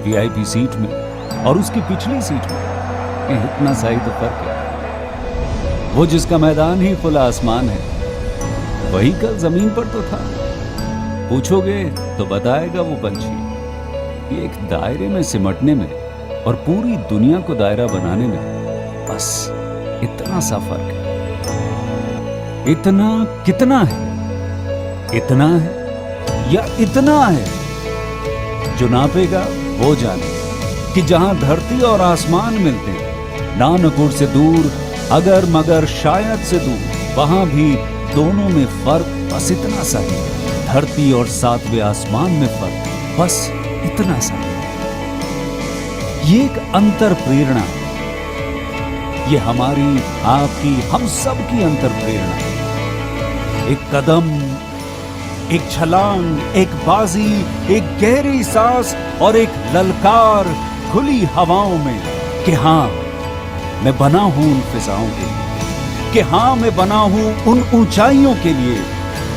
VIP seat में और उसकी पिछली सीट में इतना सा ही तो फर्क है। वो जिसका मैदान ही खुला आसमान है, वही कल जमीन पर तो था। पूछोगे तो बताएगा वो पंछी। ये एक दायरे में सिमटने में और पूरी दुनिया को दायरा बनाने में बस इतना सा फर्क है। इतना कितना है? इतना है या इतना है? जो नापेगा वो जाने कि जहां धरती और आसमान मिलते हैं, नानकुर से दूर, अगर मगर शायद से दूर, वहां भी दोनों में फर्क बस इतना सा है। धरती और सातवें आसमान में फर्क बस इतना सा है। ये एक अंतर प्रेरणा है। ये हमारी, आपकी, हम सब की अंतर प्रेरणा है। एक कदम, एक छलांग, एक बाजी, एक गहरी सांस और एक ललकार खुली हवाओं में कि हाँ मैं बना हूं उन फिजाओं के लिए, कि हाँ मैं बना हूं उन ऊंचाइयों के लिए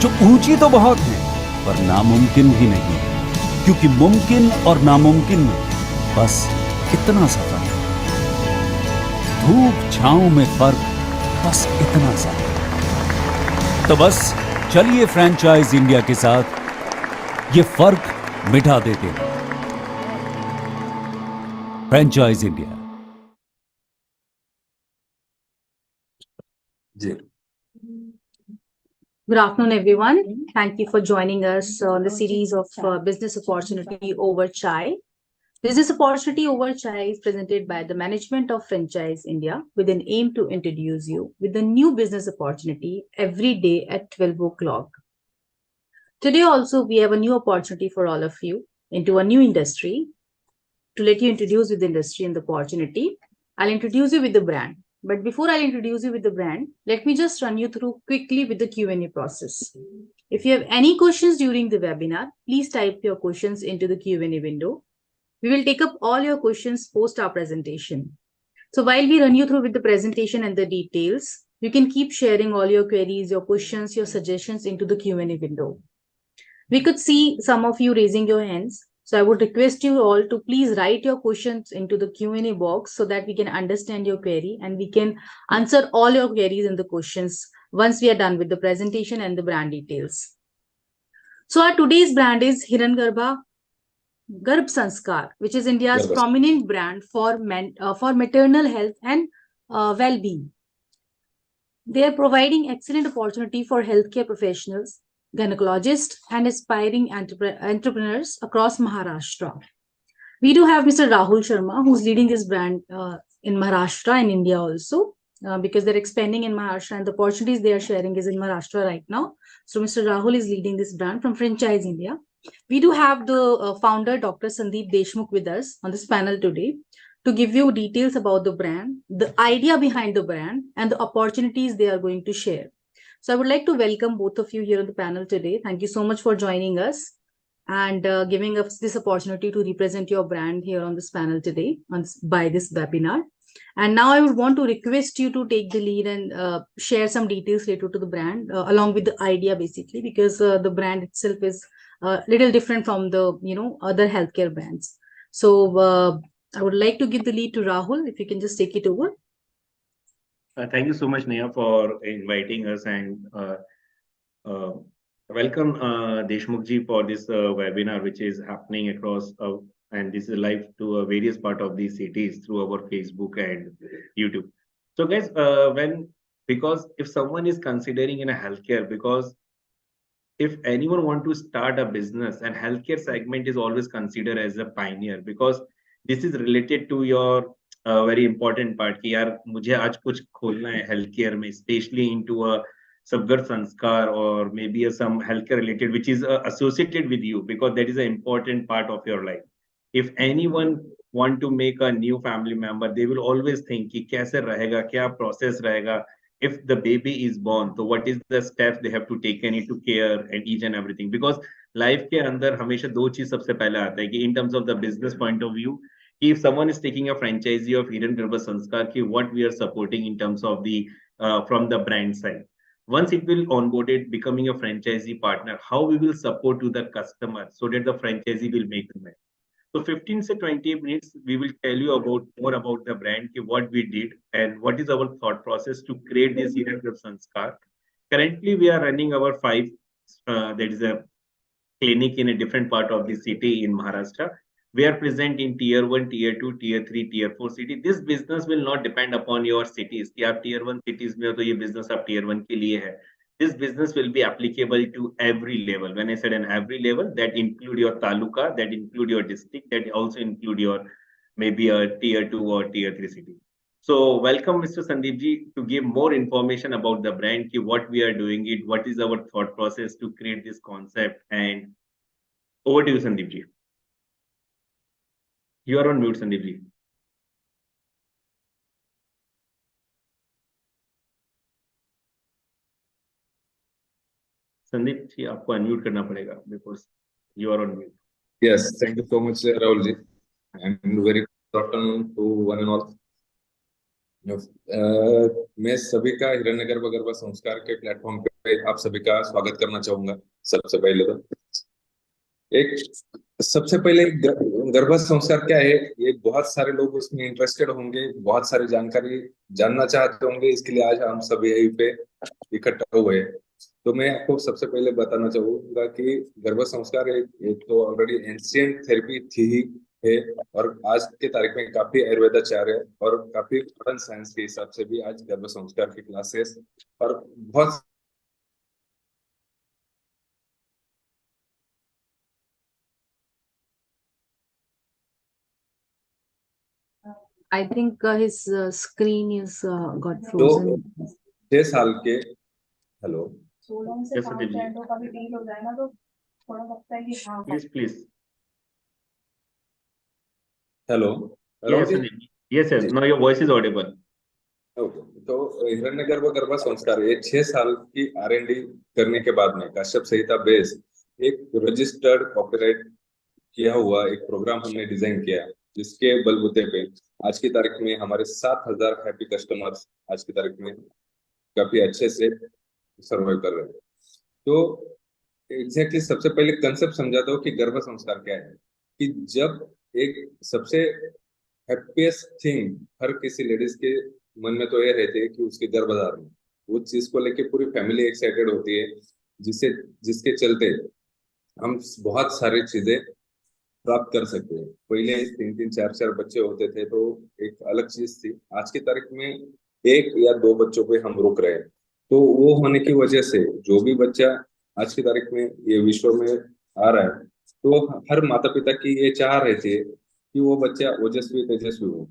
जो ऊंची तो बहुत है पर नामुमकिन भी नहीं, क्योंकि मुमकिन और नामुमकिन में बस इतना सा फर्क है। धूप छांव में फर्क बस इतना सा। तो बस चलिए फ्रेंचाइज इंडिया के साथ ये फर्क मिटा देते हैं। Franchise India ji. Good afternoon, everyone. Thank you for joining us on the series of Business Opportunity Over Chai. Business Opportunity Over Chai is presented by the management of Franchise India with an aim to introduce you with a new business opportunity every day at 12 o'clock. Today also, we have a new opportunity for all of you into a new industry. To let you introduce with the industry and the opportunity, I'll introduce you with the brand. But before I introduce you with the brand, let me just run you through quickly with the Q&A process. If you have any questions during the webinar, please type your questions into the Q&A window. We will take up all your questions post our presentation. So while we run you through with the presentation and the details, you can keep sharing all your queries, your questions, your suggestions into the Q&A window. We could see some of you raising your hands. So I would request you all to please write your questions into the Q&A box so that we can understand your query and we can answer all your queries and the questions once we are done with the presentation and the brand details. So our today's brand is HiranyaGarbh Sanskar, which is India's prominent brand for maternal health and well-being. They are providing excellent opportunity for healthcare professionals, gynecologists, and aspiring entrepreneurs across Maharashtra. We do have Mr. Rahul Sharma, who's leading this brand in Maharashtra and India also, because they're expanding in Maharashtra and the opportunities they are sharing is in Maharashtra right now. So Mr. Rahul is leading this brand from Franchise India. We do have the founder, Dr. Sandeep Deshmukh, with us on this panel today to give you details about the brand, the idea behind the brand, and the opportunities they are going to share. So I would like to welcome both of you here on the panel today. Thank you so much for joining us and giving us this opportunity to represent your brand here on this panel today by this webinar. And now I would want to request you to take the lead and share some details related to the brand along with the idea, basically, because the brand itself is a little different from the other healthcare brands. So I would like to give the lead to Rahul. If you can just take it over. Thank you so much, Neha, for inviting us and welcome Deshmukh ji for this webinar, which is happening across and this is live to various part of these cities through our Facebook and YouTube. So guys, because if someone is considering in a healthcare, because if anyone want to start a business, and healthcare segment is always considered as a pioneer, because this is related to your very important part कि यार मुझे आज कुछ खोलना है healthcare में, especially into a Sabgar Sanskar or maybe some healthcare related which is associated with you, because that is an important part of your life. If anyone want to make a new family member, they will always think कि कैसे रहेगा, क्या process रहेगा. If the baby is born, so what is the steps they have to take into care and each and everything, because life के अंदर हमेशा दो चीज सबसे पहले आता है कि in terms of the business point of view, if someone is taking a franchisee of HiranyaGarbh Sanskar, ki what we are supporting in terms of the from the brand side. Once it will onboarded, becoming a franchisee partner, how we will support to the customer so that the franchisee will make the money. So 15 to 20 minutes, we will tell you about more about the brand, what we did, and what is our thought process to create this HiranyaGarbh Sanskar. Currently, we are running our five. That is a clinic in a different part of the city in Maharashtra. We are present in tier 1, tier 2, tier 3, tier 4 city. This business will not depend upon your cities. कि आप tier 1 cities में हो तो ये business आप tier 1 के लिए है. This business will be applicable to every level. When I said an every level, that include your taluka, that include your district, that also include your maybe a tier 2 or tier 3 city. So welcome, Mr. Sandeep ji, to give more information about the brand, what we are doing it, what is our thought process to create this concept, and over to you, Sandeep ji. You are on mute, Sandeep ji. Sandeep ji आपको unmute करना पड़ेगा because you are on mute. Yes, thank you so much, Rahul ji, and very good afternoon to one and all. मैं सभी का हिरण्यगर्भ गर्भ संस्कार के platform पे आप सभी का स्वागत करना चाहूंगा। सबसे पहले तो सबसे पहले गर्भ संस्कार क्या है, ये बहुत सारे लोग उसमें इंटरेस्टेड होंगे, बहुत सारी जानकारी जानना चाहते होंगे, इसके लिए आज हम सभी यहीं पे इकट्ठा हुए हैं। तो मैं आपको सबसे पहले बताना चाहूंगा कि गर्भ संस्कार एक तो ऑलरेडी एंशिएंट थेरेपी थी ही है, और आज के तारीख में काफी आयुर्वेदाचार्य और काफी मॉडर्न साइंस के हिसाब से भी आज गर्भ संस्कार की क्लासेस और बहुत I think his screen is got frozen. 6 साल के hello Yes, Sandeep ji. Please. Hello Yes, Sandeep ji. Yes. Now your voice is audible. Okay, तो हिरण्यगर्भ गर्भ संस्कार ये 6 साल की R&D करने के बाद में काश्यप संहिता बेस एक रजिस्टर्ड कॉपीराइट किया हुआ एक प्रोग्राम हमने डिजाइन किया, जिसके बलबूते पे आज की तारीख में हमारे 7,000 हैप्पी कस्टमर्स आज की तारीख में काफी अच्छे से सर्वाइव कर रहे हैं। तो एग्जैक्टली सबसे पहले कंसेप्ट समझाता हूँ कि गर्भ संस्कार क्या है। कि जब एक सबसे हैप्पीएस्ट थिंग हर किसी लेडीज के मन में तो ये रहती है कि उसके गर्भधारण, वो चीज को लेके पूरी फैमिली एक्साइटेड होती है, जिसके चलते हम बहुत सारी चीजें प्राप्त कर सकते हैं। पहले 3-3, 4-4 बच्चे होते थे तो एक अलग चीज थी, आज की तारीख में 1 या 2 बच्चों पे हम रुक रहे हैं। तो वो होने की वजह से जो भी बच्चा आज की तारीख में ये विश्व में आ रहा है, तो हर माता पिता की ये चाह रहती है कि वो बच्चा ओजस्वी तेजस्वी हो।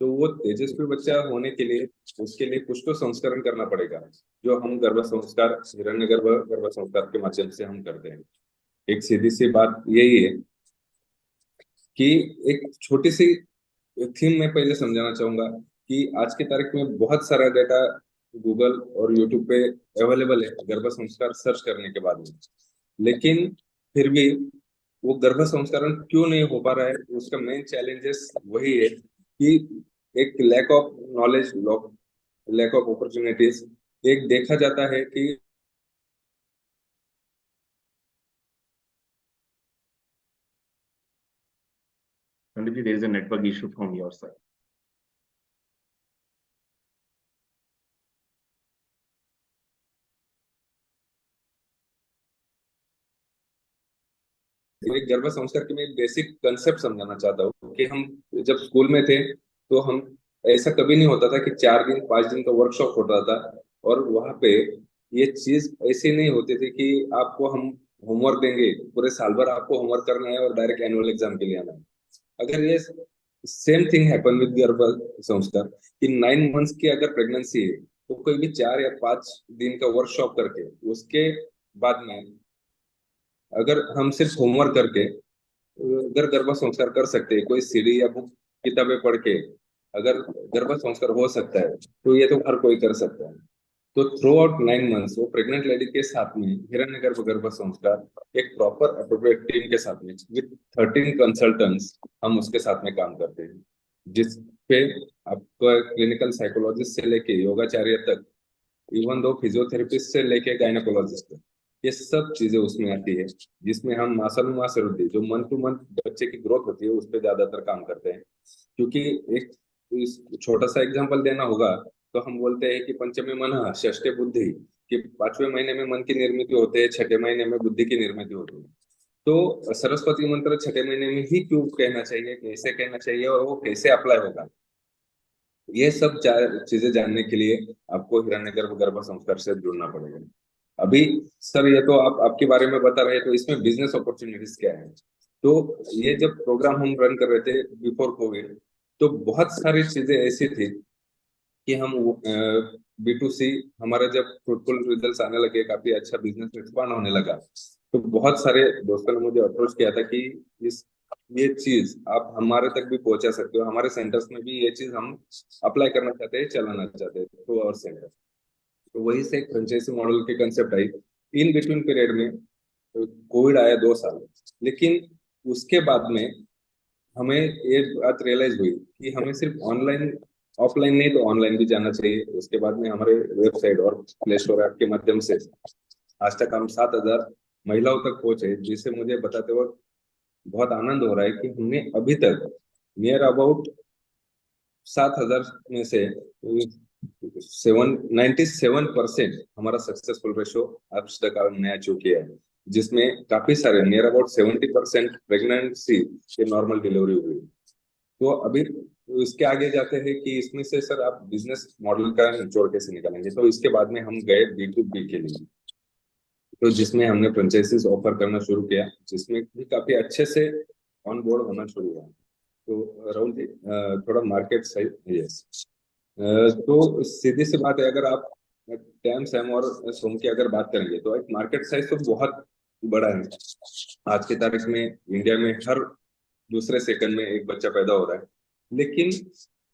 तो वो तेजस्वी बच्चा होने के लिए उसके लिए कुछ तो संस्करण करना पड़ेगा, जो हम गर्भ संस्कार हिरण्यगर्भ गर्भ संस्कार के माध्यम से हम करते हैं। एक सीधी सी बात यही है कि एक छोटी सी थीम मैं पहले समझाना चाहूंगा कि आज की तारीख में बहुत सारा डेटा गूगल और यूट्यूब पे अवेलेबल है गर्भ संस्कार सर्च करने के बाद में, लेकिन फिर भी वो गर्भ संस्करण क्यों नहीं हो पा रहा है, उसका मेन चैलेंजेस वही है कि एक lack of knowledge, lack of opportunities. एक देखा जाता है कि Sandeep ji, there is a network issue from your side. एक गर्भ संस्कार के मैं बेसिक कंसेप्ट समझाना चाहता हूँ कि हम जब स्कूल में थे तो हम ऐसा कभी नहीं होता था कि 4 दिन 5 दिन का वर्कशॉप होता था, और वहां पे ये चीज ऐसी नहीं होती थी कि आपको हम होमवर्क देंगे, पूरे साल भर आपको होमवर्क करना है और डायरेक्ट एनुअल एग्जाम के लिए आना है। अगर ये सेम थिंग हैपन विद गर्भ संस्कार कि 9 मंथ्स की अगर प्रेगनेंसी है तो कोई भी 4 या 5 दिन का वर्कशॉप करके उसके बाद में अगर हम सिर्फ होमवर्क करके अगर गर्भ संस्कार कर सकते हैं, कोई सीडी या बुक किताबें पढ़ के अगर गर्भ संस्कार हो सकता है तो ये तो हर कोई कर सकता है। तो थ्रू आउट 9 मंथ्स वो प्रेग्नेंट लेडी के साथ में हिरण्यगर्भ गर्भ संस्कार एक प्रॉपर अप्रोप्रिएट टीम के साथ में विद 13 कंसल्टेंट्स हम उसके साथ में काम करते हैं, जिस पे आपका क्लिनिकल साइकोलॉजिस्ट से लेके योगाचार्य तक, इवन दो फिजियोथेरेपिस्ट से लेके गायनेकोलॉजिस्ट तक, ये सब चीजें उसमें आती है, जिसमें हम मासानुमास वृद्धि, जो मंथ टू मंथ बच्चे की ग्रोथ होती है, उस पर ज्यादातर काम करते हैं। क्योंकि एक छोटा सा एग्जांपल देना होगा तो हम बोलते हैं कि पंचमे मन षष्ठे बुद्धि, कि 5वें महीने में मन की निर्मित होते हैं, 6ठे महीने में बुद्धि की निर्मित होती है। तो सरस्वती मंत्र 6ठे महीने में ही क्यों कहना चाहिए, कैसे कहना चाहिए, और वो कैसे अप्लाई होगा, ये सब चीजें जानने के लिए आपको हिरण्यगर्भ गर्भ संस्कार से जुड़ना पड़ेगा। अभी सर ये तो आप आपके बारे में बता रहे, तो इसमें बिजनेस अपॉर्चुनिटीज क्या है? तो ये जब प्रोग्राम हम रन कर रहे थे बिफोर कोविड, तो बहुत सारी चीजें ऐसी थी कि हम B2C, हमारा जब फ्रूटफुल रिजल्ट्स आने लगे, काफी अच्छा बिजनेस एक्सपांड होने लगा, तो बहुत सारे दोस्तों ने मुझे अप्रोच किया था कि इस ये चीज आप हमारे तक भी पहुंचा सकते हो, हमारे सेंटर्स में भी ये चीज हम अप्लाई करना चाहते हैं, चलाना चाहते हैं थ्रू आवर सेंटर। तो वही से एक फ्रेंचाइजी मॉडल की concept I. In between period में कोविड आया 2 साल, लेकिन उसके बाद में हमें ये बात रियलाइज हुई कि हमें सिर्फ ऑनलाइन, ऑफलाइन नहीं तो ऑनलाइन भी जाना चाहिए। उसके बाद में हमारे वेबसाइट और प्ले स्टोर ऐप के माध्यम से आज तक हम 7,000 महिलाओं तक पहुंचे, जिससे मुझे बताते वक्त बहुत आनंद हो रहा है कि हमने अभी तक नियर अबाउट 7,000 में से 97% हमारा सक्सेसफुल रेशो अब तक हमने अचीव किया है, जिसमें काफी सारे नियर अबाउट 70% प्रेगनेंसी के नॉर्मल डिलीवरी हुई। तो अभी इसके आगे जाते हैं कि इसमें से सर आप बिजनेस मॉडल का निचोड़ कैसे निकालेंगे। तो इसके बाद में हम गए B2B के लिए, तो जिसमें हमने फ्रेंचाइजीज ऑफर करना शुरू किया, जिसमें भी काफी अच्छे से ऑन बोर्ड होना शुरू हुआ। तो राहुल जी, थोड़ा मार्केट साइज, यस, तो सीधी सी बात है, अगर आप टैम सैम और सोम की अगर बात करेंगे तो एक मार्केट साइज तो बहुत बड़ा है। आज की तारीख में इंडिया में हर दूसरे सेकंड में एक बच्चा पैदा हो रहा है, लेकिन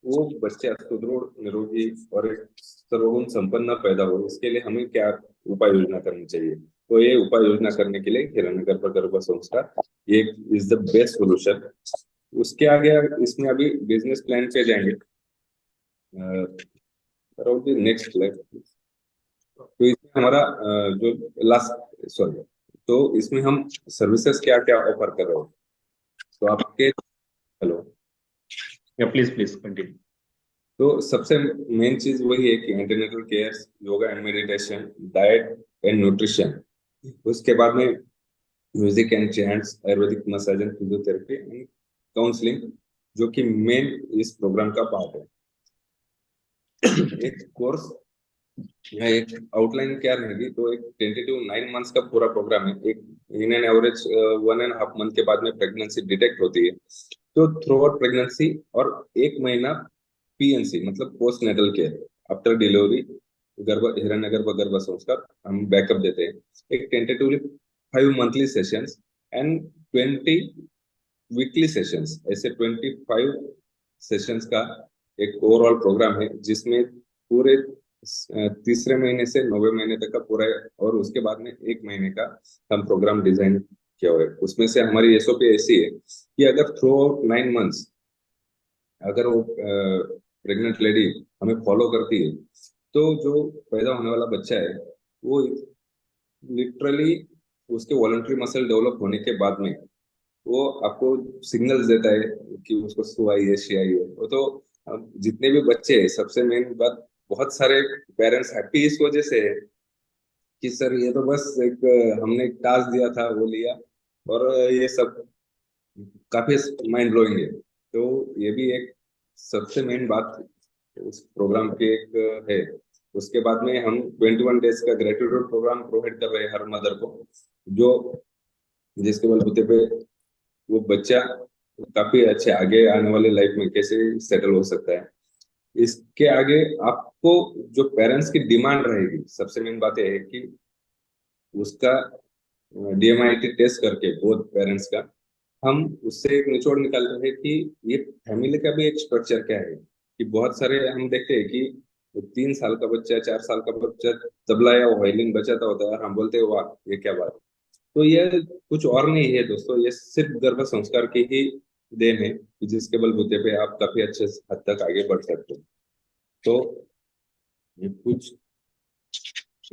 वो बच्चा सुदृढ़, निरोगी और एक सर्वगुण संपन्न पैदा हो, इसके लिए हमें क्या उपाय योजना करनी चाहिए? तो ये उपाय योजना करने के लिए हिरण्यगर्भ गर्भ संस्कार ये इज द बेस्ट सोल्यूशन। उसके आगे इसमें अभी बिजनेस प्लान पे जाएंगे। Next slide. तो इसमें हमारा जो लास्ट, सॉरी, तो इसमें हम सर्विसेज क्या क्या ऑफर कर रहे हैं, तो आपके, हेलो, Yeah, please continue. तो सबसे मेन चीज वही है कि antenatal care, yoga and meditation, diet and nutrition, उसके बाद में music and chants, Ayurvedic massage and physiotherapy and counselling, जो कि मेन इस प्रोग्राम का पार्ट है। एक कोर्स या एक आउटलाइन क्या रहेगी, तो एक टेंटेटिव 9 मंथ्स का पूरा प्रोग्राम है। एक इन एन एवरेज 1.5 मंथ के बाद में प्रेगनेंसी डिटेक्ट होती है, तो थ्रू आउट प्रेगनेंसी और 1 महीना PNC मतलब post natal care after delivery, Hiranyagarbha गर्भ संस्कार हम बैकअप देते हैं। एक tentatively 5 monthly sessions and 20 weekly sessions, ऐसे 25 सेशंस का एक ओवरऑल प्रोग्राम है, जिसमें पूरे तीसरे महीने से 9वें महीने तक का पूरा है, और उसके बाद में 1 महीने का हम प्रोग्राम डिजाइन किया हुआ है। उसमें से हमारी SOP ऐसी है कि अगर थ्रू आउट 9 मंथ्स अगर वो प्रेग्नेंट लेडी हमें फॉलो करती है, तो जो पैदा होने वाला बच्चा है वो लिटरली उसके वॉलंटरी मसल डेवलप होने के बाद में वो आपको सिग्नल्स देता है कि उसको सुआई है। वो तो जितने भी बच्चे हैं, सबसे मेन बात, बहुत सारे पेरेंट्स हैप्पी इस वजह से है कि सर ये तो बस एक हमने एक टास्क दिया था, वो लिया, और ये सब काफी माइंड ब्लोइंग है। तो ये भी एक सबसे मेन बात उस प्रोग्राम की एक है। उसके बाद में हम 21 डेज का ग्रेटिट्यूड प्रोग्राम प्रोवाइड कर रहे हैं हर मदर को, जो जिसके बलबूते पे वो बच्चा काफी अच्छे आगे आने वाले लाइफ में कैसे सेटल हो सकता है। इसके आगे आपको जो पेरेंट्स की डिमांड रहेगी, सबसे मेन बात यह है कि उसका DMIT टेस्ट करके बोथ पेरेंट्स का हम उससे एक निचोड़ निकालते हैं कि ये फैमिली का भी एक स्ट्रक्चर क्या है। कि बहुत सारे हम देखते हैं कि 3 साल का बच्चा, 4 साल का बच्चा तबला या वायलिन बजाता होता है, और हम बोलते हैं वाह ये क्या बात है। तो ये कुछ और नहीं है दोस्तों, ये सिर्फ गर्भ संस्कार की ही देन है कि जिसके बलबूते पे आप काफी अच्छे हद तक आगे बढ़ सकते हो। तो ये कुछ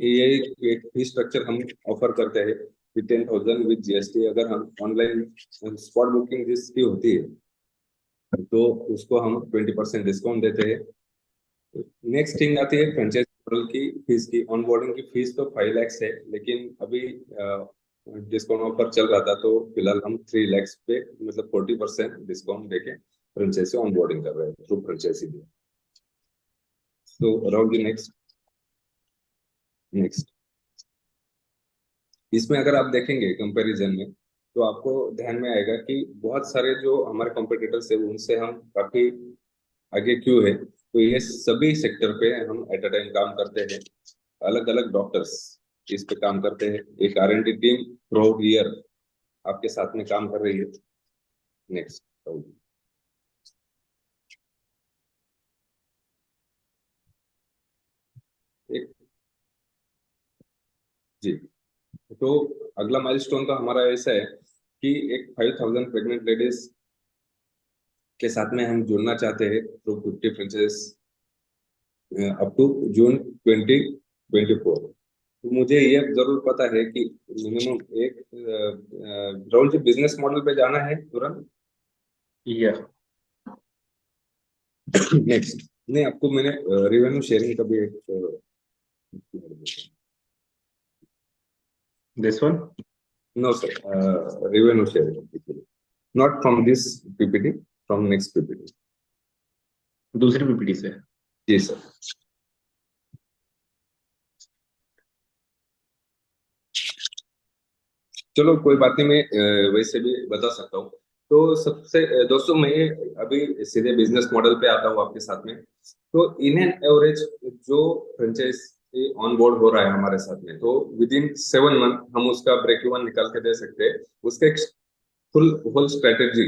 ये एक फी स्ट्रक्चर हम ऑफर करते हैं कि 10,000 विद जीएसटी। अगर हम ऑनलाइन स्पॉट बुकिंग जिसकी होती है तो उसको हम 20% डिस्काउंट देते हैं। नेक्स्ट थिंग आती है फ्रेंचाइज मॉडल की फीस की। ऑनबोर्डिंग की फीस तो 5 लाख है, लेकिन अभी डिस्काउंट ऑफर चल रहा था तो फिलहाल हम 3 लाख पे मतलब 40% डिस्काउंट देके फ्रेंचाइजी ऑनबोर्डिंग कर रहे हैं थ्रू फ्रेंचाइजी। तो राहुल जी नेक्स्ट। इसमें अगर आप देखेंगे कंपैरिजन में तो आपको ध्यान में आएगा कि बहुत सारे जो हमारे कॉम्पिटिटर्स है उनसे हम काफी आगे क्यों है। तो ये सभी सेक्टर पे हम एट अ टाइम काम करते हैं। अलग अलग डॉक्टर्स इस पे काम करते हैं। एक R&D team through out year आपके साथ में काम कर रही है। नेक्स्ट। एक जी, तो अगला माइलस्टोन का हमारा ऐसा है कि एक 5,000 प्रेग्नेंट लेडीज के साथ में हम जुड़ना चाहते हैं through 50 franchise up to June 2024। तो मुझे ये जरूर पता है कि मिनिमम एक राहुल जी बिजनेस मॉडल पे जाना है तुरंत। या नेक्स्ट। नहीं, आपको मैंने रेवेन्यू शेयरिंग का भी एक this one no sir, revenue sharing not from this PPT, from next PPT. दूसरी पीपीटी से। जी सर। चलो कोई बात नहीं, मैं वैसे भी बता सकता हूँ। तो सबसे दोस्तों मैं अभी सीधे बिजनेस मॉडल पे आता हूँ आपके साथ में। तो इन एन एवरेज जो फ्रेंचाइज ऑन बोर्ड हो रहा है हमारे साथ में, तो विद इन 7 मंथ हम उसका ब्रेक इवन निकाल के दे सकते हैं। उसका एक full whole strategy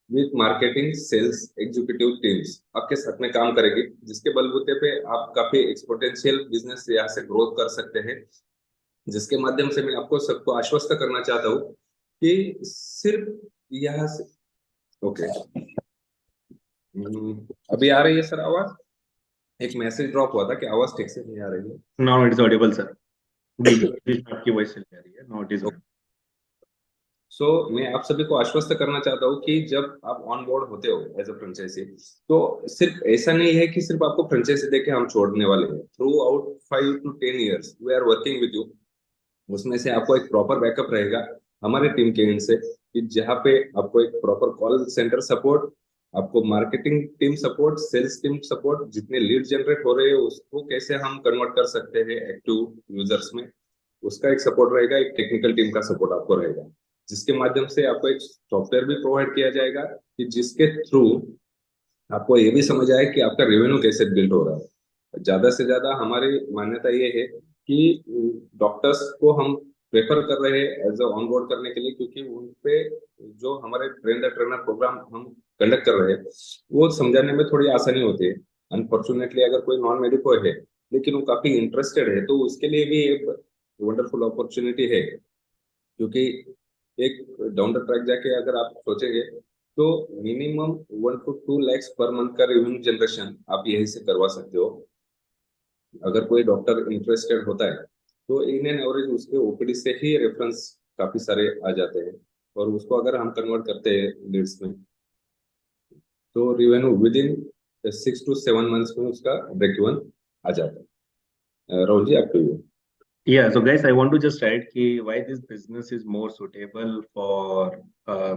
with marketing sales executive teams आपके साथ में काम करेगी, जिसके बलबूते पे आप काफी एक्सपोनेंशियल बिजनेस यहाँ से ग्रोथ कर सकते हैं। जिसके माध्यम से मैं आपको सबको आश्वस्त करना चाहता हूँ कि सिर्फ यहाँ से ओके। अभी आ रही है सर आवाज? एक मैसेज ड्रॉप हुआ था कि आवाज ठीक से नहीं आ रही है। Now it is audible sir. बीच बीच में आपकी वॉइस चली आ रही है। Now it is audible. So मैं आप सभी को आश्वस्त करना चाहता हूँ कि जब आप ऑन बोर्ड होते हो एज अ फ्रेंचाइजी, तो सिर्फ ऐसा नहीं है कि सिर्फ आपको फ्रेंचाइजी देके हम छोड़ने वाले हैं। Throughout 5 to 10 years we are working with you. उसमें से आपको एक प्रॉपर बैकअप रहेगा हमारे टीम के एंड से, कि जहाँ पे आपको एक प्रॉपर कॉल सेंटर सपोर्ट, आपको marketing team support, sales team support, जितने लीड जनरेट हो रहे हैं उसको कैसे हम कन्वर्ट कर सकते हैं एक्टिव यूजर्स में, उसका एक सपोर्ट रहेगा। एक टेक्निकल टीम का सपोर्ट आपको रहेगा, जिसके माध्यम से आपको एक सॉफ्टवेयर भी प्रोवाइड किया जाएगा कि जिसके थ्रू आपको ये भी समझ आए कि आपका रेवेन्यू कैसे बिल्ड हो रहा है। ज्यादा से ज्यादा हमारी मान्यता ये है कि डॉक्टर्स को हम प्रेफर कर रहे हैं एज अ ऑन बोर्ड करने के लिए, क्योंकि उन पे जो हमारे ट्रेन द ट्रेनर प्रोग्राम हम कंडक्ट कर रहे हैं वो समझाने में थोड़ी आसानी होती है। अनफॉर्चुनेटली अगर कोई नॉन मेडिको है लेकिन वो काफी इंटरेस्टेड है, तो उसके लिए भी एक वंडरफुल अपॉर्चुनिटी है। क्योंकि एक डाउन द ट्रैक जाके अगर आप सोचेंगे तो minimum 1 to 2 lakhs per month का रेवेन्यू जनरेशन आप यहीं से करवा सकते हो। अगर कोई डॉक्टर इंटरेस्टेड होता है तो इन एन एवरेज उसके ओपीडी से ही रेफरेंस काफी सारे आ जाते हैं, और उसको अगर हम कन्वर्ट करते हैं लीड्स में तो revenue with in 6 to 7 months में उसका ब्रेक इवन आ जाता है। राहुल जी, आपको ये Yeah, so guys, I want to just add ki why this business is more suitable for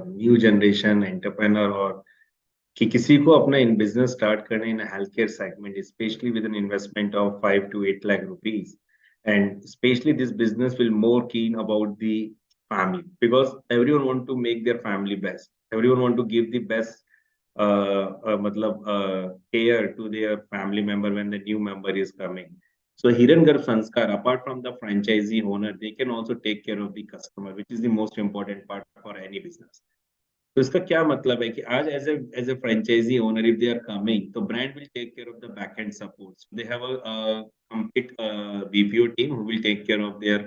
new generation entrepreneur or कि किसी को अपना इन बिजनेस स्टार्ट करने in health care segment specially with an investment of 5 to 8 lakh rupees and especially this business will more keen about the family because everyone want to make their family best, everyone want to give the best matlab care to their family member when the new member is coming. So HiranyaGarbh Sanskar, apart from the franchisee owner, they can also take care of the customer, which is the most important part for any business. तो इसका क्या मतलब है कि आज as a franchise owner if they are coming तो brand will take care of the back end support, they have a complete BPO team who will take care of their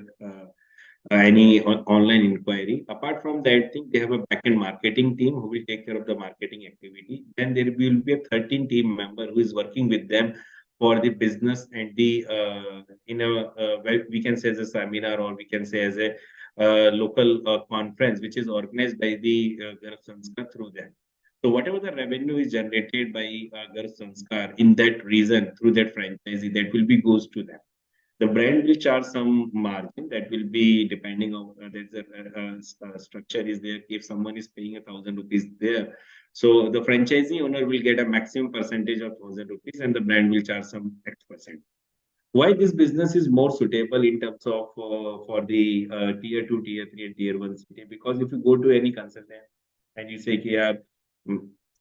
any online inquiry. Apart from that thing, they have a back-end marketing team who will take care of the marketing activity. Then there will be a 13 team member who is working with them for the business and the we can say as a seminar, or we can say as a local conference which is organized by the Garbha Sanskar through them. So whatever the revenue is generated by Garbha Sanskar in that region through that franchisee, that will be goes to them. The brand will charge some margin that will be depending on there's a structure is there. If someone is paying 1,000 rupees there, so the franchisee owner will get a maximum percentage of 1,000 rupees, and the brand will charge some X%. Why this business is more suitable in terms of for the tier 2, tier 3, and tier 1 city? Because if you go to any consultant and you say, yeah,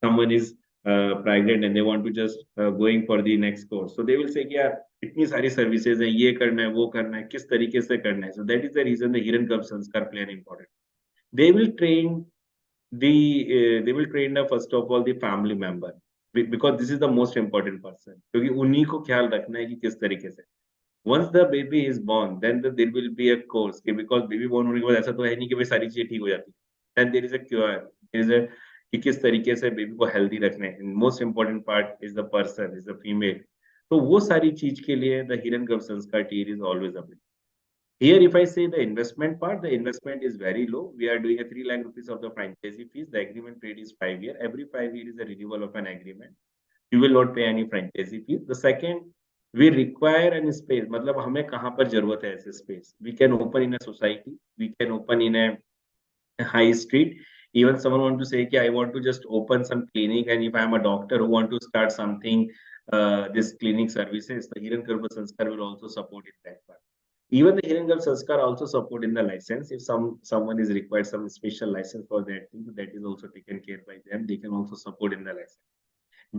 someone is pregnant and they want to just going for the next course, so they will say, yeah, इतनी सारी services हैं, ये करना है, वो करना है, किस तरीके से करना है. So that is the reason the HiranyaGarbh Sanskar play an important. They will train the first of all the family member, because this is the most important person. क्योंकि उन्हीं को ख्याल रखना है कि किस तरीके से. Once the baby is born, then there will be a course, because baby born होने के बाद ऐसा तो है नहीं कि भाई सारी चीजें ठीक हो जाती. Then there is a cure. There is a कि किस तरीके से बेबी को हेल्दी रखना है. Most important part is the person, is the female. तो वो सारी चीज के लिए the HiranyaGarbh Sanskar team is always available. Here, if I say the investment part, the investment is very low. We are doing a 3 lakh rupees of the franchisee fees. The agreement period is 5 years. Every 5 years is a renewal of an agreement. You will not pay any franchisee fees. The second, we require an space. मतलब हमें कहाँ पर जरूरत है ऐसे space? We can open in a society. We can open in a high street. Even someone want to say, I want to just open some clinic, and if I am a doctor who want to start something, this clinic services, the HiranyaGarbh Sanskar will also support in that part. Even the HiranyaGarbh Sanskar also support in the license. If someone is required some special license for that thing, that is also taken care by them. They can also support in the license.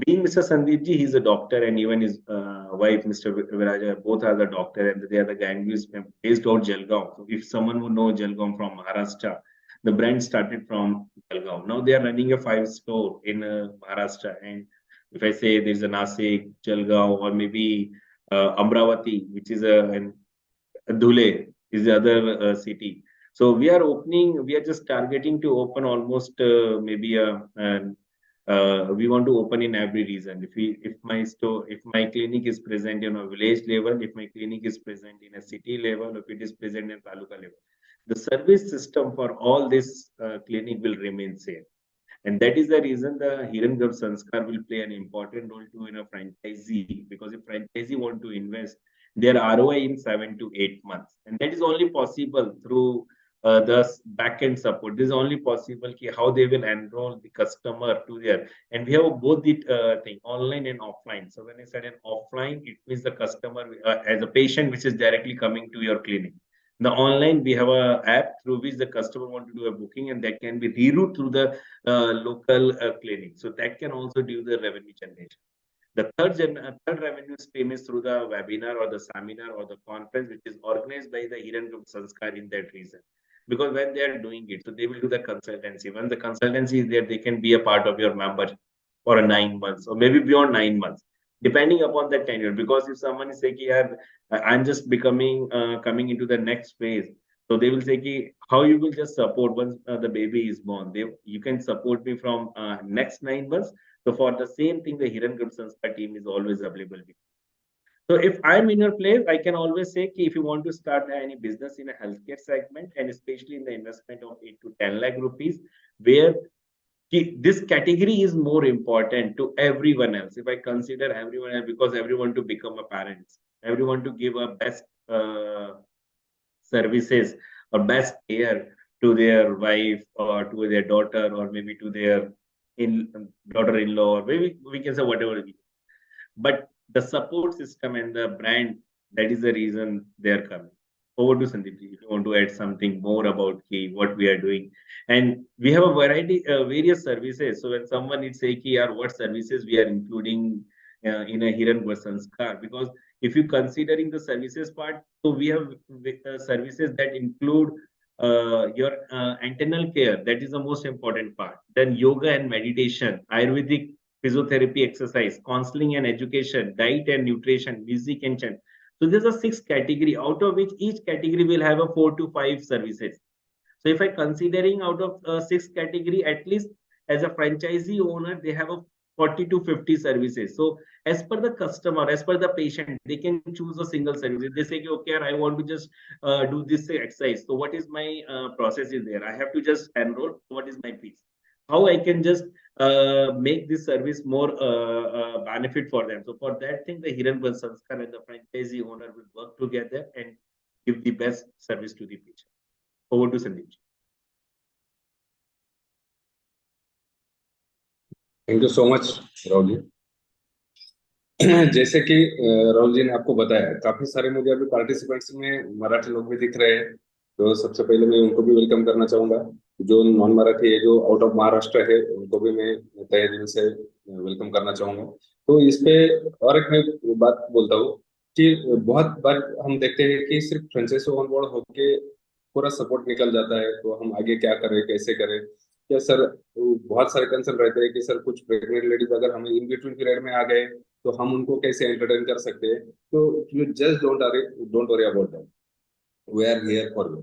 Being Mr. Sandeep ji, he's a doctor, and even his wife, Mr. Viraja, both are the doctor, and they are the gang who is based out Jalgaon. So if someone would know Jalgaon from Maharashtra, the brand started from Jalgaon. Now they are running a 5-store in Maharashtra. And if I say there's a Nasik, Jalgaon, or maybe Amravati, which is a Dhule is the other city. So we are just targeting to open almost maybe we want to open in every region. If my clinic is present in a village level, if my clinic is present in a city level, if it is present in taluka level, the service system for all this clinic will remain same. And that is the reason the HiranyaGarbh Sanskar will play an important role to a franchisee, because if franchisee want to invest their ROI in 7 to 8 months, and that is only possible through the back-end support. This is only possible how they will enroll the customer to their, and we have both the thing, online and offline. So when I said an offline, it means the customer as a patient which is directly coming to your clinic. The online, we have a app through which the customer want to do a booking, and that can be rerouted through the local clinic. So that can also do the revenue generation. The third revenue stream is through the webinar or the seminar or the conference, which is organized by the HiranyaGarbh Sanskar in that region. Because when they are doing it, so they will do the consultancy. When the consultancy is there, they can be a part of your member for 9 months or maybe beyond 9 months, depending upon the tenure. Because if someone is saying, I'm just coming into the next phase, so they will say, how you will just support once the baby is born? You can support me from next 9 months. So for the same thing, the HiranyaGarbh Sanskar team is always available. So if I'm in your place, I can always say, if you want to start any business in a healthcare segment, and especially in the investment of 8 to 10 lakh rupees, where this category is more important to everyone else. If I consider everyone else, because everyone to become a parent, everyone to give a best services or best care to their wife or to their daughter or maybe to their daughter-in-law, or maybe we can say whatever it is. But the support system and the brand, that is the reason they are coming. Over to Sandeep, if you want to add something more about what we are doing. And we have a variety, various services. So when someone is saying, what services we are including in a HiranyaGarbh Sanskar, because if you considering the services part, so we have services that include your antenatal care. That is the most important part. Then yoga and meditation, Ayurvedic physiotherapy exercise, counseling and education, diet and nutrition, music and chant. So there's a 6 category, out of which each category will have a 4 to 5 services. So if I considering out of 6 category, at least as a franchisee owner, they have a 40 to 50 services. So as per the customer, as per the patient, they can choose a single service. They say, okay, I want to just do this exercise. So what is my process is there? I have to just enroll. What is my fees? How I can just make this service more benefit for them. So for that thing, the HiranyaGarbh Sanskar and the franchisee owner will work together and give the best service to the patient. Over to Sandeep. Thank you so much Rahul ji. जैसे कि राहुल जी ने आपको बताया, काफी सारे मुझे अभी participants में मराठी लोग भी दिख रहे हैं, तो सबसे पहले मैं उनको भी वेलकम करना चाहूंगा। जो नॉन मराठी है, जो आउट ऑफ महाराष्ट्र है, उनको भी मैं तहे दिल से वेलकम करना चाहूंगा। तो इस पे और एक मैं बात बोलता हूँ कि बहुत बार हम देखते हैं कि सिर्फ फ्रेंचाइजी ऑन बोर्ड होके पूरा सपोर्ट निकल जाता है, तो हम आगे क्या करें, कैसे करें। क्या सर, बहुत सारे कंसर्न रहते हैं कि सर कुछ प्रेग्नेंट लेडीज अगर हमें इन बिटवीन पीरियड में आ गए तो हम उनको कैसे एंटरटेन कर सकते हैं। तो you just don't worry about that, we are here for you.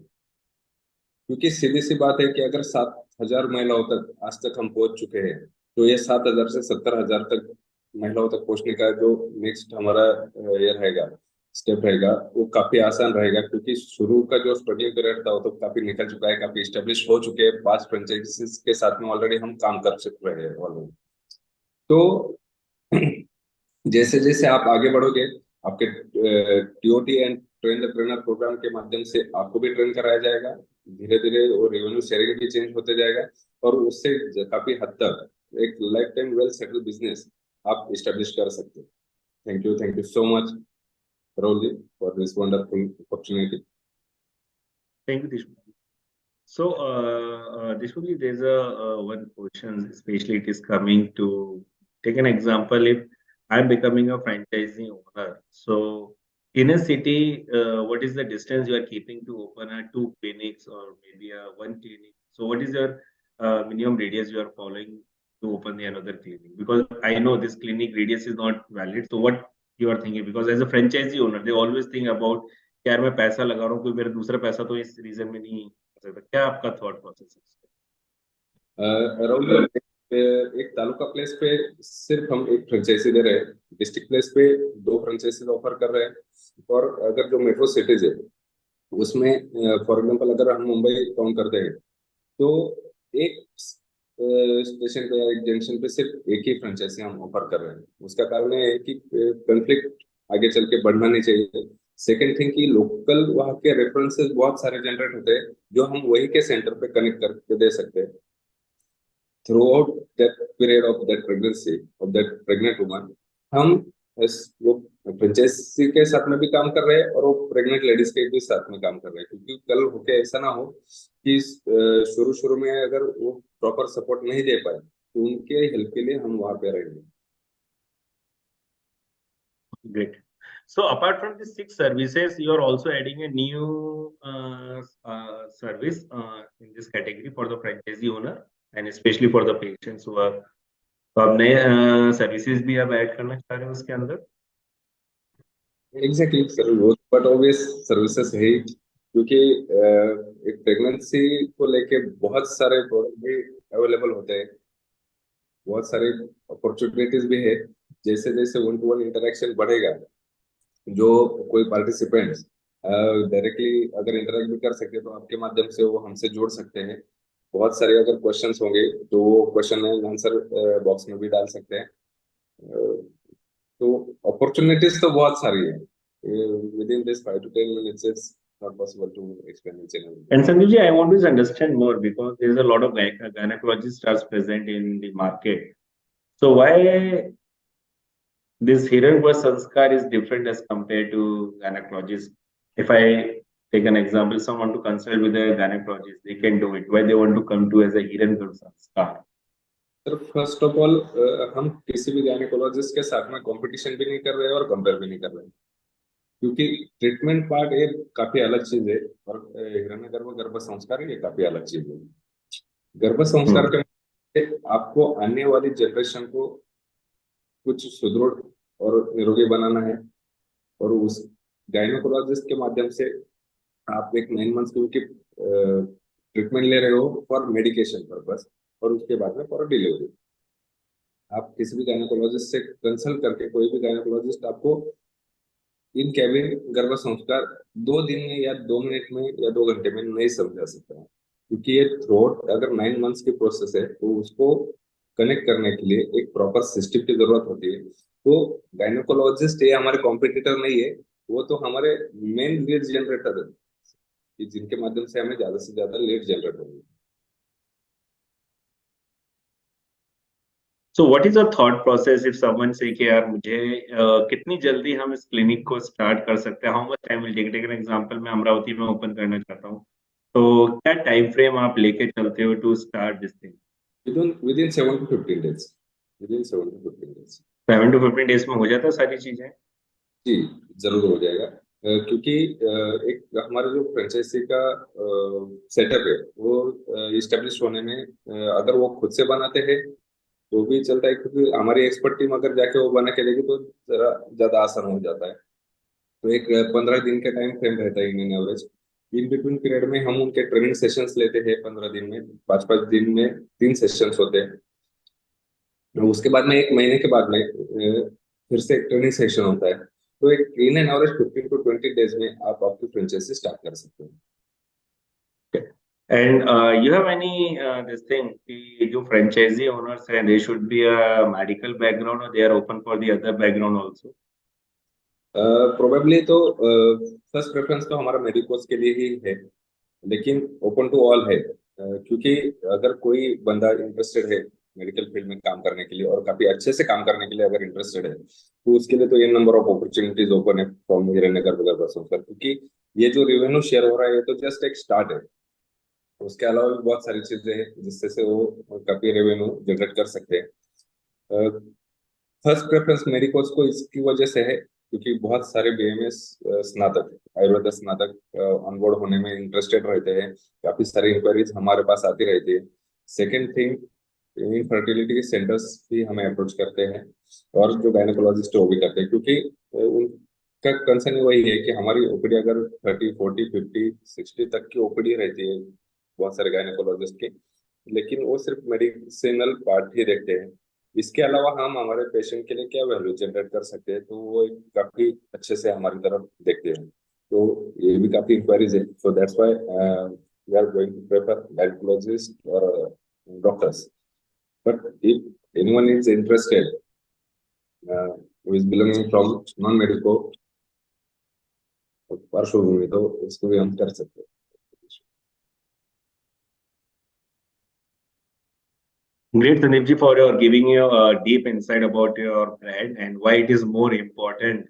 क्योंकि सीधी सी बात है कि अगर 7,000 महिलाओं तक आज तक हम पहुंच चुके हैं, तो ये 7,000 से 70,000 तक महिलाओं तक पहुंचने का जो नेक्स्ट हमारा ये रहेगा, स्टेप रहेगा, वो काफी आसान रहेगा। क्योंकि शुरू का जो स्ट्रगलिंग पीरियड था वो तो काफी निकल चुका है, काफी स्टेब्लिश हो चुके हैं। 5 फ्रेंचाइजीज के साथ में ऑलरेडी हम काम कर चुके हैं ऑलरेडी। तो जैसे जैसे आप आगे बढ़ोगे, आपके TOT and train the trainer programme के माध्यम से आपको भी ट्रेन कराया जाएगा। धीरे धीरे वो रेवेन्यू शेयरिंग भी चेंज होते जाएगा, और उससे काफी हद तक एक life time well settle business आप इस्टेब्लिश कर सकते हैं। Thank you so much Rahul ji for this wonderful opportunity. Thank you, Dishmukh. So, Dishmukh, there's a one question, especially it is coming to take an example. If I'm becoming a franchisee owner, so in a city, what is the distance you are keeping to open a 2 clinics or maybe a 1 clinic? So, what is your minimum radius you are following to open the another clinic? Because I know this clinic radius is not valid. So, what you are thinking? Because as a franchisee owner, they always think about यार मैं पैसा लगा रहा हूँ, कोई मेरा दूसरा पैसा तो इस रीजन में नहीं कर सकता। क्या आपका थॉट प्रोसेस है? राहुल, एक तालुका प्लेस पे सिर्फ हम एक फ्रेंचाइजी दे रहे हैं, डिस्ट्रिक्ट प्लेस पे 2 फ्रेंचाइजी ऑफर कर रहे हैं, और अगर जो मेट्रो सिटीज है उसमें फॉर एग्जांपल अगर हम मुंबई काउंट करते हैं, तो एक स्टेशन पे या एक जंक्शन पे सिर्फ एक ही फ्रेंचाइजी हम ऑफर कर रहे हैं। उसका कारण है कि कंफ्लिक्ट आगे चल के बढ़ना नहीं चाहिए। सेकेंड थिंग कि लोकल वहाँ के रेफरेंसेस बहुत सारे जनरेट होते हैं, जो हम वही के सेंटर पे कनेक्ट करके दे सकते हैं। throughout that period of that pregnancy of that pregnant woman, हम वो फ्रेंचाइजी के साथ में भी काम कर रहे हैं और वो प्रेग्नेंट लेडीज के भी साथ में काम कर रहे हैं। क्योंकि कल होके ऐसा ना हो कि शुरू शुरू में अगर वो प्रॉपर सपोर्ट नहीं दे पाए, तो उनके हेल्प के लिए हम वहां पे रहेंगे। Great. So apart from these 6 services, you are also adding a new service in this category for the franchisee owner and especially for the patients who are. तो आप नए सर्विसेज भी आप ऐड करना चाह रहे हैं उसके अंदर? एग्जैक्टली सर, वो बट ऑब्वियस सर्विसेज है ही, क्योंकि एक प्रेगनेंसी को लेके बहुत सारे प्रोडक्ट भी अवेलेबल होते हैं, बहुत सारे अपॉर्चुनिटीज भी है। जैसे जैसे 1-to-1 इंटरेक्शन बढ़ेगा, जो कोई पार्टिसिपेंट्स डायरेक्टली अगर इंटरेक्ट भी कर सकते हैं, तो आपके माध्यम से वो हमसे जोड़ सकते हैं। बहुत सारे अगर क्वेश्चंस होंगे तो वो क्वेश्चन आंसर बॉक्स में भी डाल सकते हैं। तो अपॉर्चुनिटीज तो बहुत सारी है। With in this 5 to 10 minutes it's not possible to explain each and everything. And Sandeep ji, I want to understand more because there is a lot of gynecologists are present in the market. So why this HiranyaGarbh Sanskar is different as compared to gynecologist? If I take an example, someone to consult with a gynecologist, they can do it. Why they want to come to as a HiranyaGarbh Sanskar? Sir first of all, हम किसी भी gynaecologist के साथ में competition भी नहीं कर रहे हैं और कंपेयर भी नहीं कर रहे हैं, क्योंकि ट्रीटमेंट पार्ट एक काफी अलग चीज है और हिरण्यगर्भ गर्भ संस्कार ये काफी अलग चीज है। गर्भ संस्कार के आपको आने वाली जनरेशन को कुछ सुदृढ़ और निरोगी बनाना है, और उस गायनेकोलॉजिस्ट के माध्यम से आप एक 9 months की ट्रीटमेंट ले रहे हो फॉर मेडिकेशन पर्पस, और उसके बाद में फॉर डिलीवरी। आप किसी भी गायनेकोलॉजिस्ट से कंसल्ट करके, कोई भी गायनेकोलॉजिस्ट आपको इन कैबिन गर्भ संस्कार 2 दिन में या 2 मिनट में या 2 घंटे में नहीं समझा सकता, क्योंकि ये थ्रोट अगर 9 मंथ्स की प्रोसेस है तो उसको कनेक्ट करने के लिए एक प्रॉपर सिस्टम की जरूरत होती है। तो गायनेकोलॉजिस्ट ये हमारे कॉम्पिटिटर नहीं है, वो तो हमारे मेन लीड जनरेटर है, कि जिनके माध्यम से हमें ज्यादा से ज्यादा लीड जनरेट होगी। So what is your thought process if someone say कि यार मुझे कितनी जल्दी हम इस क्लिनिक को स्टार्ट कर सकते हैं, how much time will take? Take an example, मैं अमरावती में ओपन करना चाहता हूँ, तो क्या टाइम फ्रेम आप लेके चलते हो to start this thing? Within 7 to 15 days, within 7 to 15 days। 7 to 15 days में हो जाता है सारी चीजें? जी, जरूर हो जाएगा। क्योंकि एक हमारा जो फ्रेंचाइजी का सेटअप है वो इस्टेब्लिश होने में, अगर वो खुद से बनाते हैं तो भी चलता है, क्योंकि हमारी एक्सपर्ट टीम अगर जाके वो बना के देगी तो जरा ज्यादा आसान हो जाता है। तो एक 15 दिन का टाइम फ्रेम रहता है इन एवरेज। इन बिटवीन पीरियड में हम उनके ट्रेनिंग सेशंस लेते हैं, 15 दिन में 5-5 दिन में 3 सेशंस होते हैं। तो उसके बाद में 1 महीने के बाद में फिर से एक ट्रेनिंग सेशन होता है। तो एक in an average 15 to 20 days में आप आपकी फ्रेंचाइजी स्टार्ट कर सकते हैं। And you have any this thing कि जो franchisee owners हैं, they should be a medical background or they are open for the other background also? Probably तो फर्स्ट प्रेफरेंस तो हमारा मेडिकोस के लिए ही है, लेकिन ओपन टू ऑल है। क्योंकि अगर कोई बंदा इंटरेस्टेड है मेडिकल फील्ड में काम करने के लिए और काफी अच्छे से काम करने के लिए अगर इंटरेस्टेड है, तो उसके लिए तो ये नंबर ऑफ अपॉर्चुनिटीज ओपन है फ्रॉम हिरण्यगर्भ संस्कार। क्योंकि ये जो रेवेन्यू शेयर हो रहा है ये तो जस्ट एक स्टार्ट है, उसके अलावा भी बहुत सारी चीजें हैं जिससे से वो काफी रेवेन्यू जनरेट कर सकते हैं। फर्स्ट प्रेफरेंस मेरी कोर्स को इसकी वजह से है क्योंकि बहुत सारे बीएमएस स्नातक, आयुर्वेद स्नातक ऑनबोर्ड होने में इंटरेस्टेड रहते हैं। काफी सारी इंक्वायरीज हमारे पास आती रहती है। सेकेंड थिंग, इनफर्टिलिटी सेंटर्स भी हमें अप्रोच करते हैं और जो गायनेकोलॉजिस्ट है वो भी करते हैं, क्योंकि उनका कंसर्न वही है कि हमारी ओपीडी अगर 30, 40, 50, 60 तक की ओपीडी रहती है बहुत सारे गायनेकोलॉजिस्ट की, लेकिन वो सिर्फ मेडिसिनल पार्ट ही देखते हैं। इसके अलावा हम हमारे पेशेंट के लिए क्या वैल्यू जनरेट कर सकते हैं, तो वो एक काफी अच्छे से हमारी तरफ देखते हैं। तो ये भी काफी इंक्वायरीज है। So that's why we are going to prefer gynaecologist और doctors. But if anyone is interested who is belonging from non medico पार्श्वभूमि, तो इसको भी हम कर सकते हैं। Great, Sandeep ji, for your giving you a deep insight about your brand and why it is more important.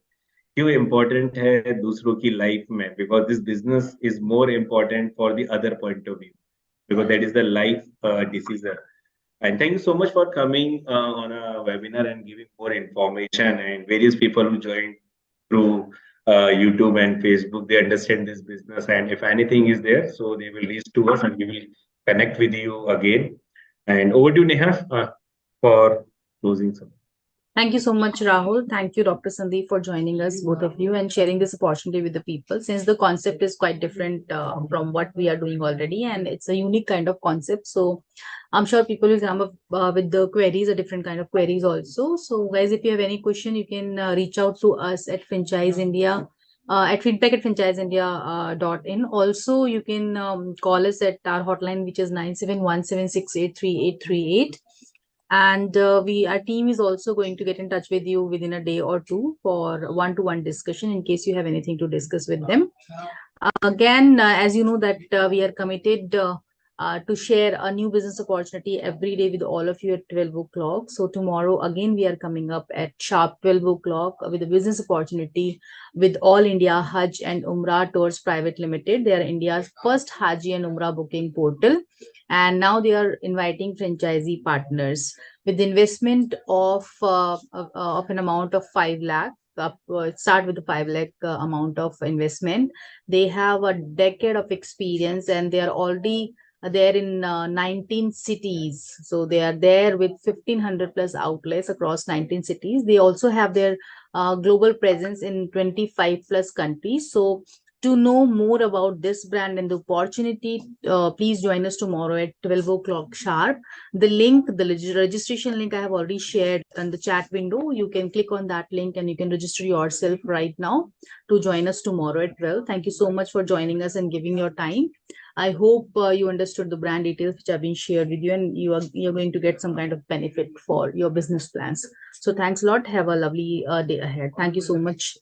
क्यों important है दूसरों की लाइफ में? Because this business is more important for the other point of view, because that is the life decision. And thank you so much for coming on a webinar and giving more information. And various people who joined through YouTube and Facebook, they understand this business. And if anything is there, so they will reach to us and we will connect with you again. And over to Neha for closing some. Thank you so much, Rahul. Thank you, Dr. Sandeep, for joining us, both of you, and sharing this opportunity with the people. Since the concept is quite different from what we are doing already, and it's a unique kind of concept. So I'm sure people will come up with the queries, a different kind of queries also. So guys, if you have any question, you can reach out to us at Franchise India, at feedback@franchiseindia.in. Also, you can call us at our hotline, which is 9717683838. And our team is also going to get in touch with you within a day or two for one-to-one discussion in case you have anything to discuss with them. Again, as you know that we are committed to share a new business opportunity every day with all of you at 12 o'clock. So tomorrow again we are coming up at sharp 12 o'clock with a business opportunity with All India Hajj and Umrah Tours Private Limited. They are India's first Hajj and Umrah booking portal, and now they are inviting franchisee partners with investment of an amount of 5 lakh. Start with the 5 lakh amount of investment. They have a decade of experience and they are already there in 19 cities. So they are there with 1500 plus outlets across 19 cities. They also have their global presence in 25 plus countries. So To know more about this brand and the opportunity, please join us tomorrow at 12 o'clock sharp. The link, the registration link I have already shared in the chat window. You can click on that link and you can register yourself right now to join us tomorrow at 12. Thank you so much for joining us and giving your time. I hope you understood the brand details which have been shared with you, and you're going to get some kind of benefit for your business plans. So thanks a lot. Have a lovely day ahead. Thank you so much,